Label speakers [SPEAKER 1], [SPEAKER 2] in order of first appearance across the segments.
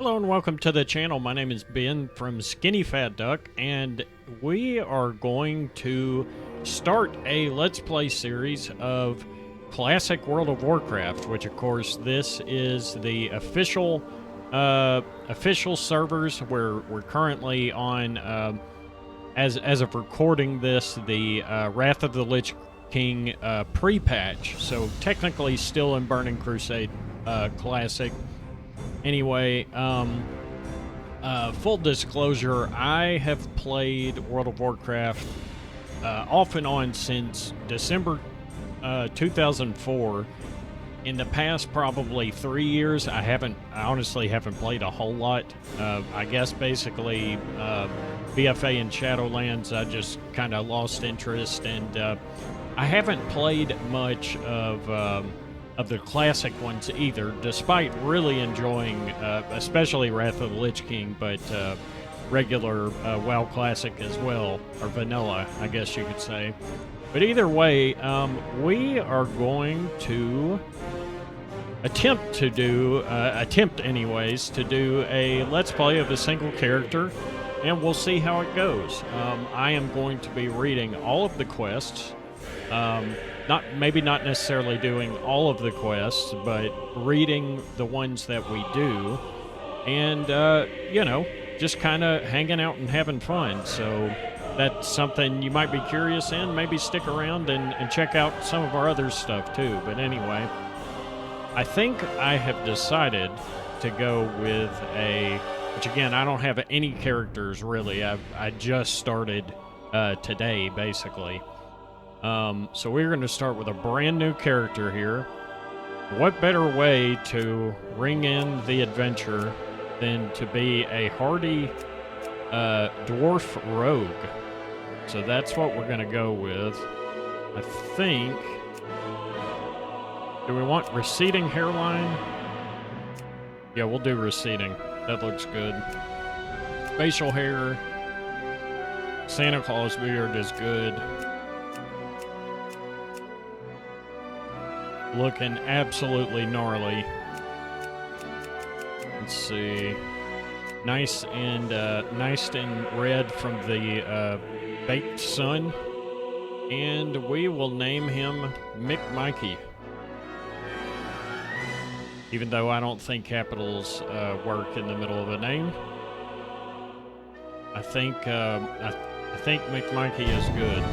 [SPEAKER 1] Hello and welcome to the channel. My name is Ben from Skinnyfat Duck, and we are going to start a Let's Play series of classic World of Warcraft, which of course this is the official servers where we're currently on, as of recording this, the Wrath of the Lich King pre-patch, so technically still in Burning Crusade Classic. Anyway, full disclosure, I have played World of Warcraft off and on since December 2004. In the past probably 3 years, I honestly haven't played a whole lot. I guess basically BFA and Shadowlands, I just kind of lost interest, and I haven't played much of the classic ones either, despite really enjoying, especially Wrath of the Lich King, but regular WoW Classic as well, or Vanilla, I guess you could say. But either way, we are going to attempt anyways, to do a Let's Play of a single character, and we'll see how it goes. I am going to be reading all of the quests, maybe not necessarily doing all of the quests, but reading the ones that we do, and, you know, just kind of hanging out and having fun. So that's something you might be curious in. Maybe stick around and check out some of our other stuff, too. But anyway, I think I have decided to go with which again, I don't have any characters, really. I just started today, basically. So we're going to start with a brand new character here. What better way to ring in the adventure than to be a hardy dwarf rogue? So that's what we're going to go with. I think... Do we want receding hairline? Yeah, we'll do receding. That looks good. Facial hair. Santa Claus beard is good. Looking absolutely gnarly. Let's see. Nice and red from the baked sun. And we will name him Mick Mikey. Even though I don't think capitals work in the middle of a name. I think Mick Mikey is good.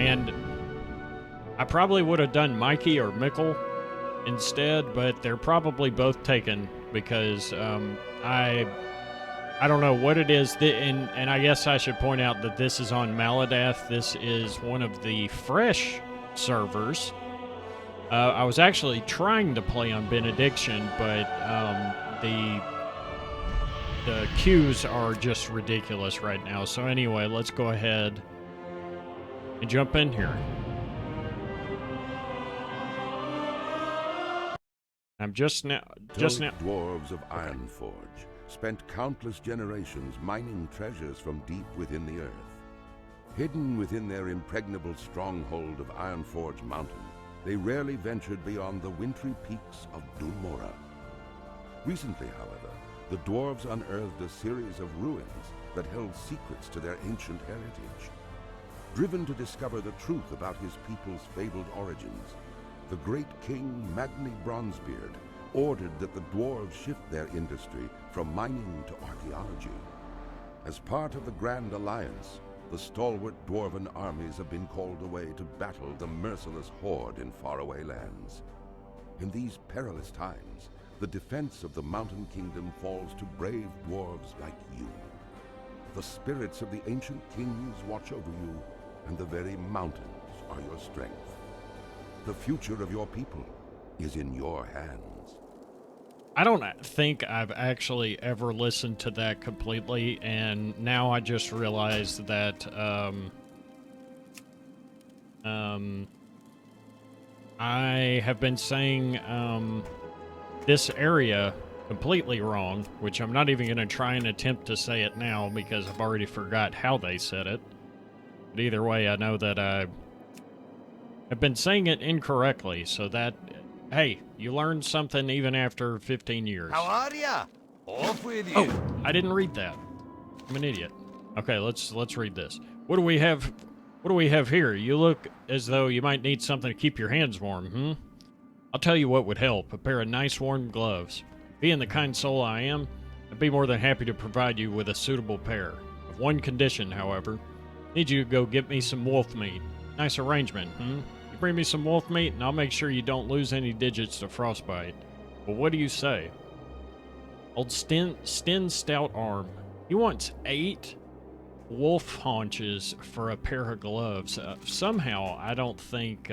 [SPEAKER 1] And I probably would have done Mikey or Mickle instead, but they're probably both taken because I don't know what it is. And I guess I should point out that this is on Maladath. This is one of the fresh servers. I was actually trying to play on Benediction, but the queues are just ridiculous right now. So anyway, let's go ahead and jump in here. I'm just now.
[SPEAKER 2] Dwarves of Ironforge spent countless generations mining treasures from deep within the earth. Hidden within their impregnable stronghold of Ironforge Mountain, they rarely ventured beyond the wintry peaks of Dulmora. Recently, however, the dwarves unearthed a series of ruins that held secrets to their ancient heritage. Driven to discover the truth about his people's fabled origins, the great king Magni Bronzebeard ordered that the dwarves shift their industry from mining to archaeology. As part of the Grand Alliance, the stalwart dwarven armies have been called away to battle the merciless horde in faraway lands. In these perilous times, the defense of the Mountain Kingdom falls to brave dwarves like you. The spirits of the ancient kings watch over you, and the very mountains are your strength. The future of your people is in your hands.
[SPEAKER 1] I don't think I've actually ever listened to that completely, and now I just realized that I have been saying this area completely wrong, which I'm not even going to try and attempt to say it now because I've already forgot how they said it. But either way, I know that I've been saying it incorrectly, so that, hey, you learned something even after 15 years.
[SPEAKER 3] How are ya? Off with you.
[SPEAKER 1] Oh, I didn't read that. I'm an idiot. Okay, let's read this. What do we have? What do we have here? You look as though you might need something to keep your hands warm, I'll tell you what would help. A pair of nice warm gloves. Being the kind soul I am, I'd be more than happy to provide you with a suitable pair. With one condition, however. Need you to go get me some wolf meat. Nice arrangement, You bring me some wolf meat and I'll make sure you don't lose any digits to frostbite. Well, what do you say? Old Sten Stout Arm. He wants 8 wolf haunches for a pair of gloves. Somehow, I don't think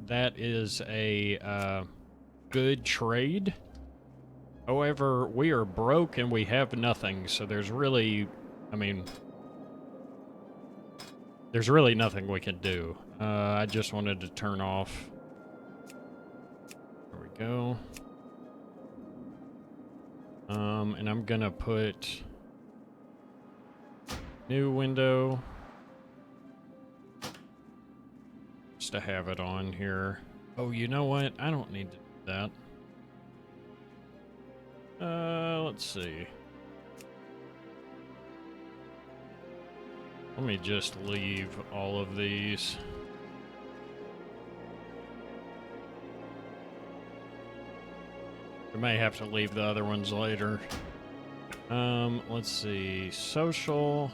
[SPEAKER 1] that is a good trade. However, we are broke and we have nothing, so there's really, there's really nothing we can do. I just wanted to turn off. There we go. And I'm gonna put new window just to have it on here. Oh, you know what? I don't need to do that. Let's see. Let me just leave all of these. I may have to leave the other ones later. Let's see. Social.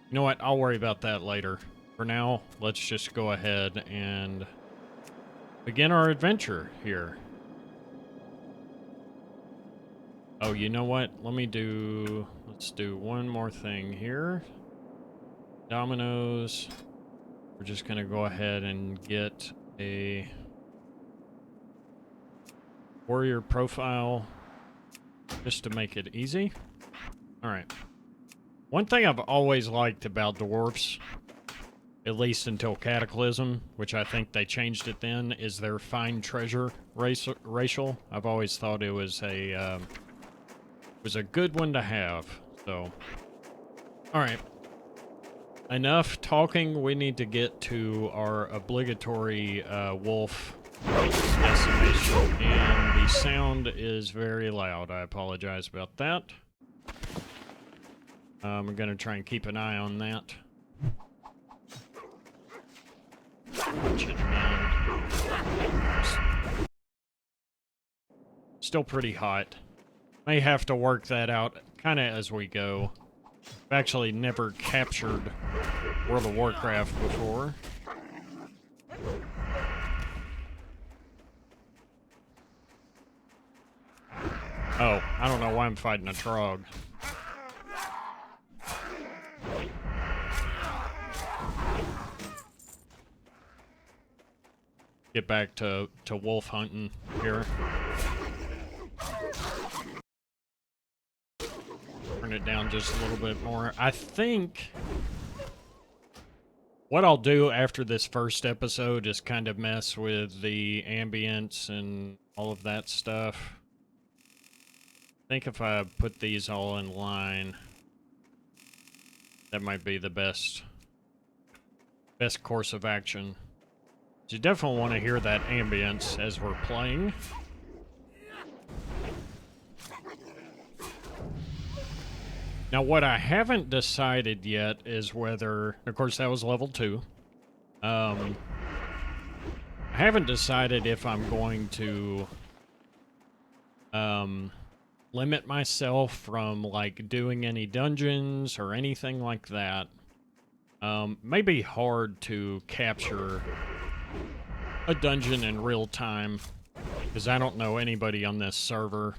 [SPEAKER 1] You know what? I'll worry about that later. For now, let's just go ahead and begin our adventure here. Oh, you know what? Let's do one more thing here. Dominoes. We're just gonna go ahead and get a warrior profile just to make it easy. Alright. One thing I've always liked about dwarfs, at least until Cataclysm, which I think they changed it then, is their find treasure racial. I've always thought it was a good one to have. So, alright. Enough talking. We need to get to our obligatory wolf decimation, and the sound is very loud. I apologize about that. I'm gonna try and keep an eye on that. Watch it again. Still pretty hot. May have to work that out kind of as we go. I've actually never captured World of Warcraft before. Oh, I don't know why I'm fighting a Trog. Get back to wolf hunting here. Turn it down just a little bit more. I think what I'll do after this first episode is kind of mess with the ambience and all of that stuff. I think if I put these all in line, that might be the best course of action. So you definitely want to hear that ambience as we're playing. Now, what I haven't decided yet is whether, of course, that was level 2. I haven't decided if I'm going to limit myself from, like, doing any dungeons or anything like that. May be hard to capture a dungeon in real time, because I don't know anybody on this server,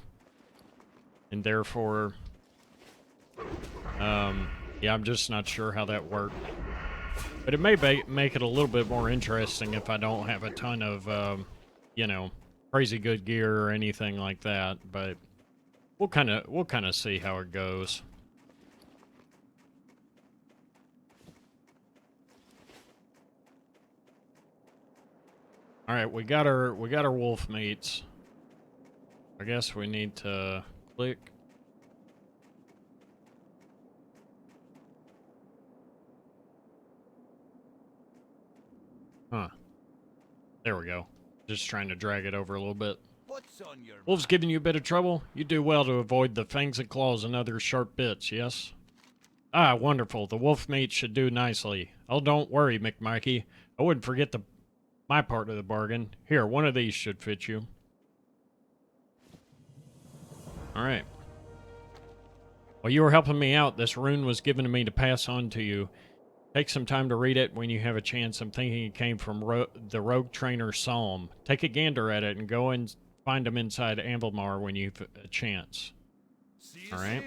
[SPEAKER 1] and therefore, yeah, I'm just not sure how that worked. But it may make it a little bit more interesting if I don't have a ton of, you know, crazy good gear or anything like that, but we'll kind of see how it goes. All right, we got our wolf meats. I guess we need to click. Huh. There we go. Just trying to drag it over a little bit.
[SPEAKER 3] What's on your
[SPEAKER 1] Wolves giving you a bit of trouble? You do well to avoid the fangs and claws and other sharp bits, yes? Ah, wonderful. The wolf meat should do nicely. Oh, don't worry, McMikey. I wouldn't forget my part of the bargain. Here, one of these should fit you. Alright. While you were helping me out, this rune was given to me to pass on to you. Take some time to read it when you have a chance. I'm thinking it came from the rogue trainer Psalm. Take a gander at it and go and find him inside Amblemar when you've a chance. Alright.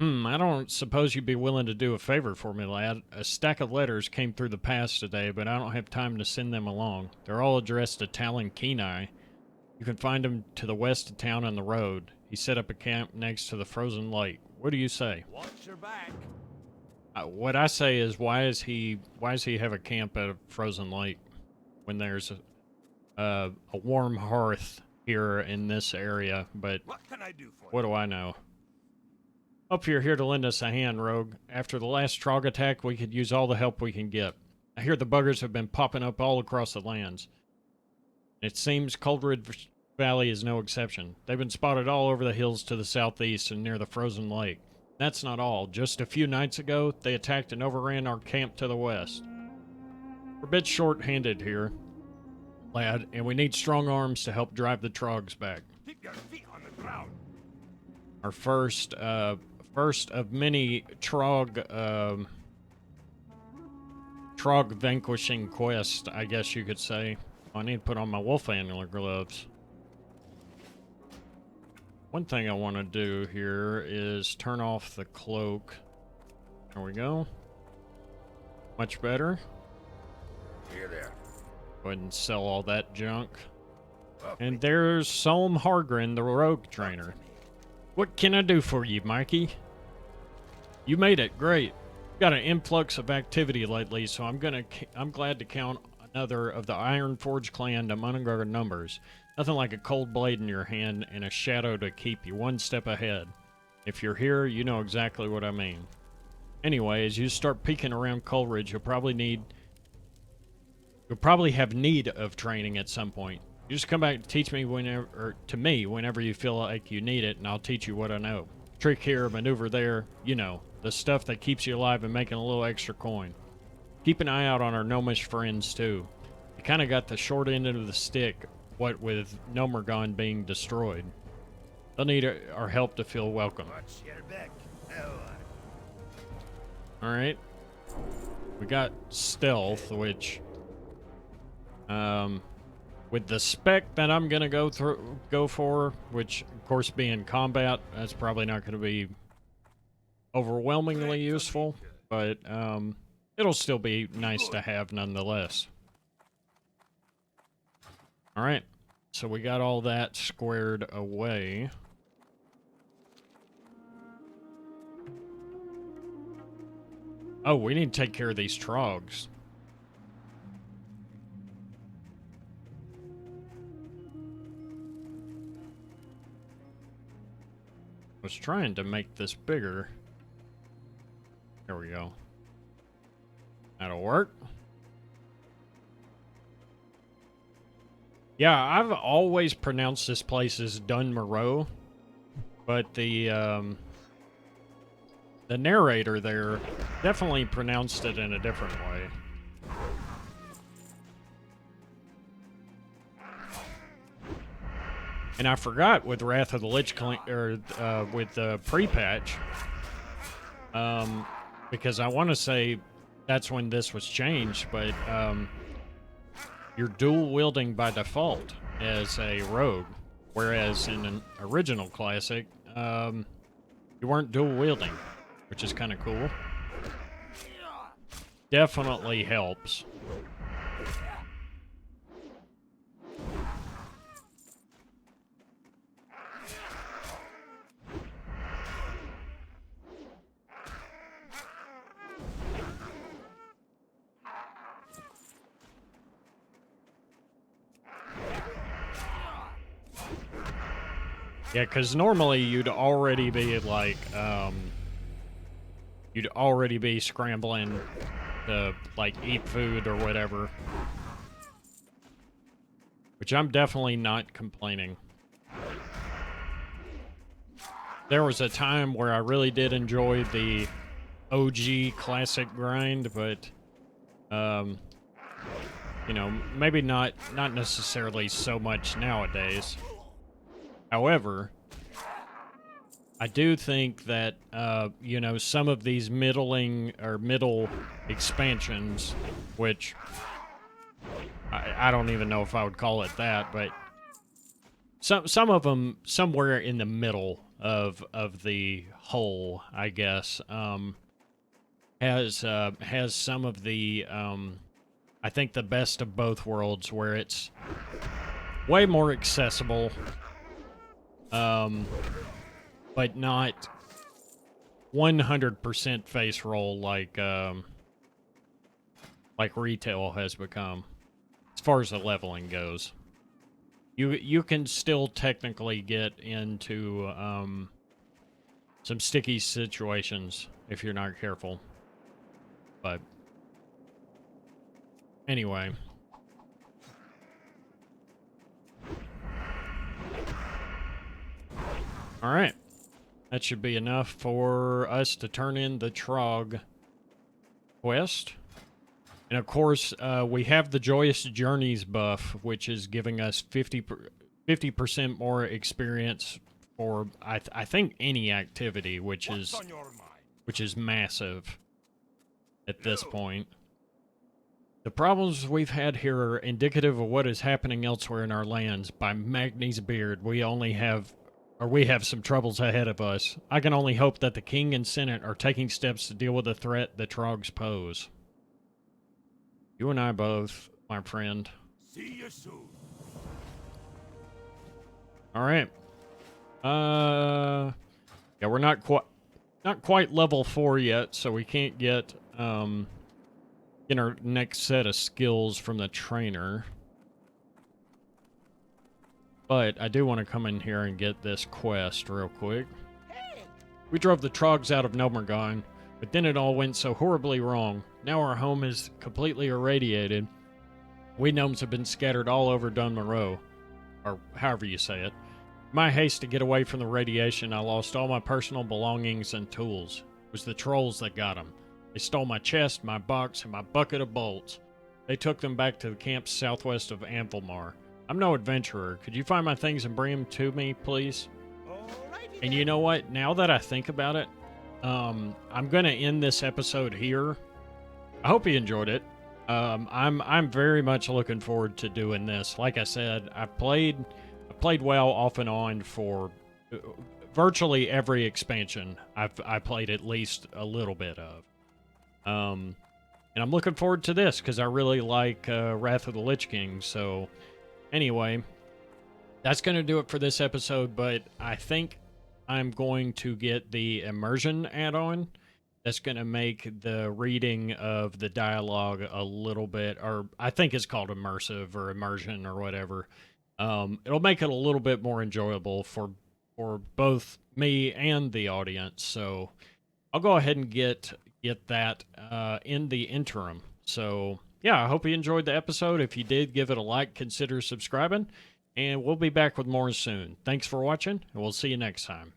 [SPEAKER 1] I don't suppose you'd be willing to do a favor for me, lad. A stack of letters came through the pass today, but I don't have time to send them along. They're all addressed to Talon Kenai. You can find him to the west of town on the road. He set up a camp next to the frozen lake. What do you say?
[SPEAKER 3] Watch your back.
[SPEAKER 1] What I say is, why does he have a camp at a frozen lake when there's a warm hearth here in this area? But
[SPEAKER 3] What can I do for
[SPEAKER 1] what do I know? Hope you're here to lend us a hand, Rogue. After the last Trog attack, we could use all the help we can get. I hear the buggers have been popping up all across the lands. It seems Coldred Valley is no exception. They've been spotted all over the hills to the southeast and near the frozen lake. That's not all. Just a few nights ago, they attacked and overran our camp to the west. We're a bit short-handed here, lad, and we need strong arms to help drive the Trogs back.
[SPEAKER 3] Keep your feet on the ground.
[SPEAKER 1] Our first of many Trog vanquishing quests, I guess you could say. I need to put on my wolf antler gloves. One thing I want to do here is turn off the cloak. There we go. Much better.
[SPEAKER 3] Here there.
[SPEAKER 1] Go ahead and sell all that junk. And there's Solm Hargren, the rogue trainer. What can I do for you, Mikey? You made it. Great. Got an influx of activity lately, so I'm glad to count another of the Ironforge clan among our numbers. Nothing like a cold blade in your hand and a shadow to keep you one step ahead. If you're here, you know exactly what I mean. Anyway, as you start peeking around Coleridge, you'll probably have need of training at some point. You just come back and teach me whenever you feel like you need it, and I'll teach you what I know. Trick here, maneuver there, you know, the stuff that keeps you alive and making a little extra coin. Keep an eye out on our gnomish friends, too. They kind of got the short end of the stick, what with Nomergon being destroyed. They'll need our help to feel welcome.
[SPEAKER 3] Watch your back.
[SPEAKER 1] Alright. We got stealth, which... with the spec that I'm gonna go for, which of course being combat, that's probably not gonna be overwhelmingly useful, but it'll still be nice to have nonetheless. Alright, so we got all that squared away. Oh, we need to take care of these Trogs. I was trying to make this bigger. There we go. That'll work. Yeah, I've always pronounced this place as Dunmoreau, but the narrator there definitely pronounced it in a different way. And I forgot with Wrath of the Lich King, with the pre-patch, because I want to say that's when this was changed, but you're dual wielding by default as a rogue, whereas in an original classic, you weren't dual wielding, which is kind of cool. Definitely helps. Yeah, because normally you'd already be like, you'd already be scrambling to, like, eat food or whatever. Which I'm definitely not complaining. There was a time where I really did enjoy the OG classic grind, but, you know, maybe not necessarily so much nowadays. However, I do think that, you know, some of these middle expansions, which I don't even know if I would call it that, but some of them somewhere in the middle of the whole, I guess, has some of the, I think the best of both worlds, where it's way more accessible, but not 100% face roll like retail has become, as far as the leveling goes. You can still technically get into some sticky situations if you're not careful. But anyway. Alright. That should be enough for us to turn in the Trog quest. And of course, we have the Joyous Journeys buff, which is giving us 50% more experience for, I think, any activity, which is massive at this point. The problems we've had here are indicative of what is happening elsewhere in our lands. By Magni's beard, we have some troubles ahead of us. I can only hope that the King and Senate are taking steps to deal with the threat the Trogs pose. You and I both, my friend.
[SPEAKER 3] See you soon.
[SPEAKER 1] All right. Yeah, we're not quite level 4 yet, so we can't get in our next set of skills from the trainer. But I do want to come in here and get this quest real quick. We drove the Trogs out of Nomergon, but then it all went so horribly wrong. Now our home is completely irradiated. We gnomes have been scattered all over Dunmoreau, or however you say it. In my haste to get away from the radiation, I lost all my personal belongings and tools. It was the trolls that got them. They stole my chest, my box, and my bucket of bolts. They took them back to the camps southwest of Anvilmar. I'm no adventurer. Could you find my things and bring them to me, please? And you know what? Now that I think about it, I'm going to end this episode here. I hope you enjoyed it. I'm very much looking forward to doing this. Like I said, I played WoW off and on for virtually every expansion I played at least a little bit of. And I'm looking forward to this because I really like Wrath of the Lich King. So anyway, that's going to do it for this episode, but I think I'm going to get the immersion add-on. That's going to make the reading of the dialogue a little bit, or I think it's called immersive or immersion or whatever. It'll make it a little bit more enjoyable for both me and the audience. So I'll go ahead and get that in the interim. So yeah, I hope you enjoyed the episode. If you did, give it a like, consider subscribing, and we'll be back with more soon. Thanks for watching, and we'll see you next time.